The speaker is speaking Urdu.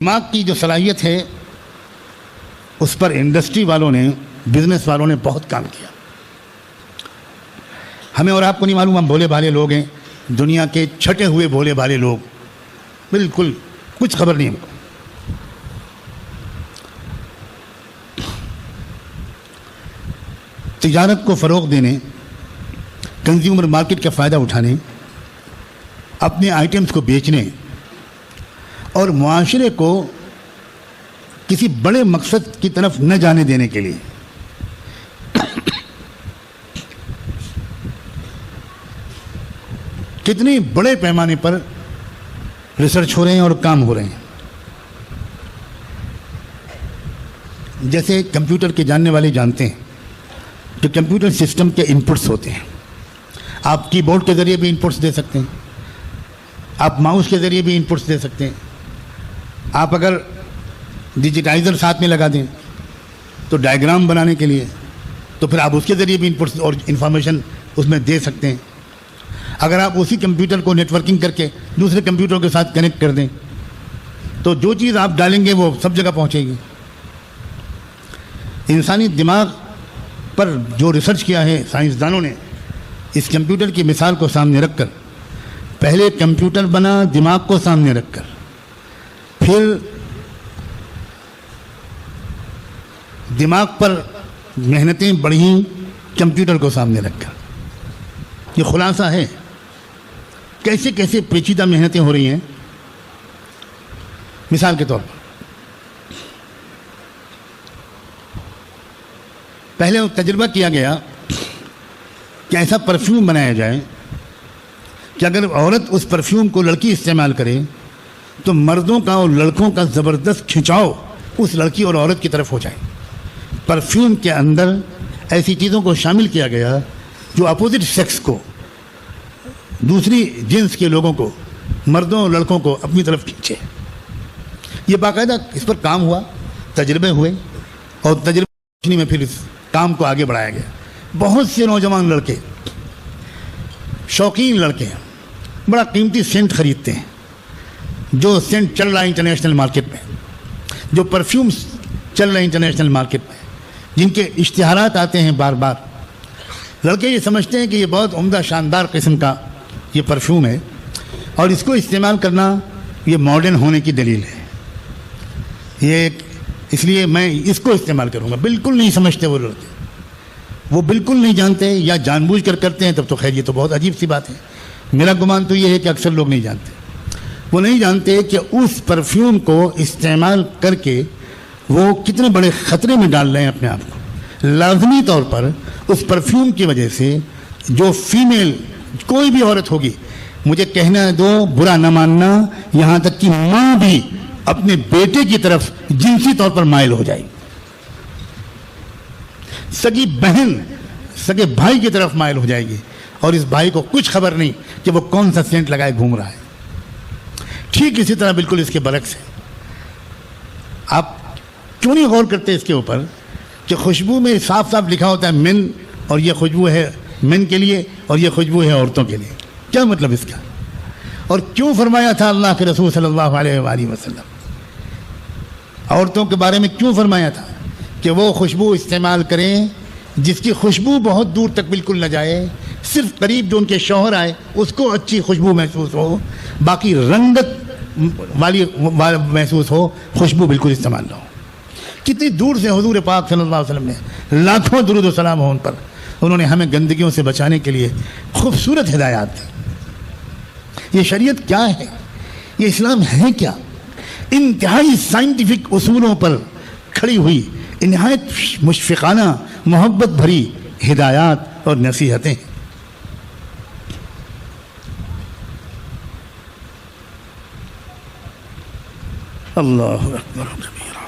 دماغ کی جو صلاحیت ہے اس پر انڈسٹری والوں نے، بزنس والوں نے بہت کام کیا. ہمیں اور آپ کو نہیں معلوم، ہم بھولے بھالے لوگ ہیں، دنیا کے چھٹے ہوئے بھولے بھالے لوگ، بالکل کچھ خبر نہیں ہم کو. تجارت کو فروغ دینے، کنزیومر مارکیٹ کا فائدہ اٹھانے، اپنے آئٹمز کو بیچنے اور معاشرے کو کسی بڑے مقصد کی طرف نہ جانے دینے کے لیے کتنی بڑے پیمانے پر ریسرچ ہو رہے ہیں اور کام ہو رہے ہیں. جیسے کمپیوٹر کے جاننے والے جانتے ہیں کہ کمپیوٹر سسٹم کے انپٹس ہوتے ہیں. آپ کی بورڈ کے ذریعے بھی انپٹس دے سکتے ہیں، آپ ماؤس کے ذریعے بھی انپٹس دے سکتے ہیں. آپ اگر ڈیجیٹائزر ساتھ میں لگا دیں تو ڈائیگرام بنانے کے لیے، تو پھر آپ اس کے ذریعے بھی انپٹس اور انفارمیشن اس میں دے سکتے ہیں. اگر آپ اسی کمپیوٹر کو نیٹورکنگ کر کے دوسرے کمپیوٹر کے ساتھ کنیکٹ کر دیں تو جو چیز آپ ڈالیں گے وہ سب جگہ پہنچے گی. انسانی دماغ پر جو ریسرچ کیا ہے سائنسدانوں نے، اس کمپیوٹر کی مثال کو سامنے رکھ کر، پہلے کمپیوٹر بنا دماغ کو سامنے رکھ کر، پھر دماغ پر محنتیں بڑھیں کمپیوٹر کو سامنے رکھ کر. یہ خلاصہ ہے کیسے کیسے پیچیدہ محنتیں ہو رہی ہیں. مثال کے طور پر پہلے تجربہ کیا گیا کہ ایسا پرفیوم بنایا جائے کہ اگر عورت اس پرفیوم کو لڑکی استعمال کرے تو مردوں کا اور لڑکوں کا زبردست کھنچاؤ اس لڑکی اور عورت کی طرف ہو جائے. پرفیوم کے اندر ایسی چیزوں کو شامل کیا گیا جو اپوزٹ سیکس کو، دوسری جنس کے لوگوں کو، مردوں اور لڑکوں کو اپنی طرف کھینچے. یہ باقاعدہ اس پر کام ہوا، تجربے ہوئے اور تجربے میں پھر اس کام کو آگے بڑھایا گیا. بہت سے نوجوان لڑکے، شوقین لڑکے بڑا قیمتی سینٹ خریدتے ہیں. جو سینٹ چل رہا ہے انٹرنیشنل مارکیٹ میں، جو پرفیومز چل رہے ہیں انٹرنیشنل مارکیٹ میں، جن کے اشتہارات آتے ہیں بار بار، لڑکے یہ سمجھتے ہیں کہ یہ بہت عمدہ شاندار قسم کا یہ پرفیوم ہے اور اس کو استعمال کرنا یہ ماڈرن ہونے کی دلیل ہے. اس لیے میں اس کو استعمال کروں گا. بالکل نہیں سمجھتے وہ لڑکے، وہ بالکل نہیں جانتے، یا جان بوجھ کر کرتے ہیں تب تو خیر یہ تو بہت عجیب سی بات ہے. میرا گمان تو یہ ہے کہ اکثر لوگ نہیں جانتے. وہ نہیں جانتے کہ اس پرفیوم کو استعمال کر کے وہ کتنے بڑے خطرے میں ڈال رہے ہیں اپنے آپ کو. لازمی طور پر اس پرفیوم کی وجہ سے جو فیمیل کوئی بھی عورت ہوگی، مجھے کہنا دو، برا نہ ماننا، یہاں تک کہ ماں بھی اپنے بیٹے کی طرف جنسی طور پر مائل ہو جائے گی، سگی بہن سگے بھائی کی طرف مائل ہو جائے گی، اور اس بھائی کو کچھ خبر نہیں کہ وہ کون سا سینٹ لگائے گھوم رہا ہے. ٹھیک اسی طرح بالکل اس کے برعکس ہے. آپ کیوں نہیں غور کرتے اس کے اوپر کہ خوشبو میں صاف صاف لکھا ہوتا ہے مین، اور یہ خوشبو ہے مین کے لیے اور یہ خوشبو ہے عورتوں کے لیے. کیا مطلب اس کا؟ اور کیوں فرمایا تھا اللہ کے رسول صلی اللہ علیہ وآلہ وسلم، عورتوں کے بارے میں کیوں فرمایا تھا کہ وہ خوشبو استعمال کریں جس کی خوشبو بہت دور تک بالکل نہ جائے، صرف قریب جو ان کے شوہر آئے اس کو اچھی خوشبو محسوس ہو، باقی رنگت والی محسوس ہو، خوشبو بالکل استعمال نہ ہو. کتنی دور سے حضور پاک صلی اللہ علیہ وسلم نے، لاکھوں درود و سلام ہو ان پر، انہوں نے ہمیں گندگیوں سے بچانے کے لیے خوبصورت ہدایات دی. یہ شریعت کیا ہے؟ یہ اسلام ہے کیا؟ انتہائی سائنٹیفک اصولوں پر کھڑی ہوئی نہایت مشفقانہ محبت بھری ہدایات اور نصیحتیں. اللہ اکبر کبیرہ.